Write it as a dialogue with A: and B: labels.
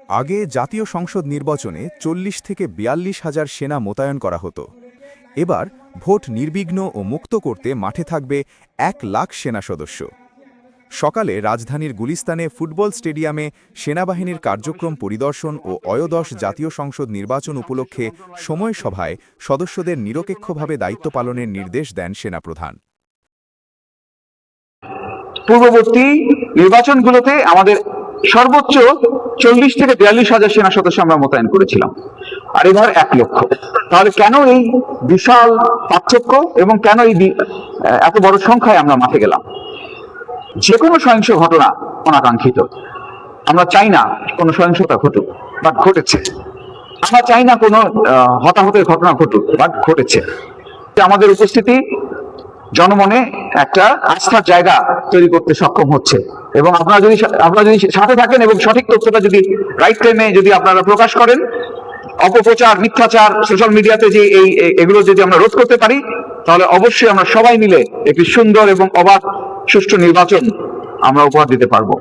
A: আগে জাতীয় সংসদ নির্বাচনে ৪০ থেকে ৪২ হাজার সেনা মোতায়েন করা হতো। এবার ভোট নির্বিঘ্ন ও মুক্ত করতে মাঠে থাকবে ১,০০,০০০ সেনা সদস্য। সকালে রাজধানীর গুলিস্তানে ফুটবল স্টেডিয়ামে সেনাবাহিনীর কার্যক্রম পরিদর্শন ও ত্রয়োদশ জাতীয় সংসদ নির্বাচন উপলক্ষে সময় সভায় সদস্যদের নিরপেক্ষভাবে দায়িত্ব পালনের নির্দেশ দেন সেনাপ্রধান।
B: পূর্ববর্তী নির্বাচনগুলোতে আমাদের সর্বোচ্চ ৪০ থেকে ৪২ হাজার সেনা সদস্য আমরা মোতায়েন করেছিলাম, আর এবার ১,০০,০০০। তাহলে কেন এই বিশাল পার্থক্য এবং কেন এই এত বড় সংখ্যায় আমরা মাঠে গেলাম? যে কোনো সহিংস ঘটনা অনাকাঙ্ক্ষিত। আমরা চাই না কোনো সহিংসতা ঘটুক, বাট ঘটেছে। আমরা চাই না কোনো হতাহতের ঘটনা ঘটুক, বাট ঘটেছে। আমাদের উপস্থিতি জনমনে একটা আস্থার জায়গা তৈরি করতে সক্ষম হচ্ছে, এবং আপনারা যদি সাথে থাকেন এবং সঠিক তথ্যটা যদি রাইট টাইমে যদি আপনারা প্রকাশ করেন, অপপ্রচার, মিথ্যাচার, সোশ্যাল মিডিয়াতে যে এগুলো যদি আমরা রোধ করতে পারি, তাহলে অবশ্যই আমরা সবাই মিলে একটি সুন্দর এবং অবাধ সুষ্ঠু নির্বাচন আমরা উপহার দিতে পারবো।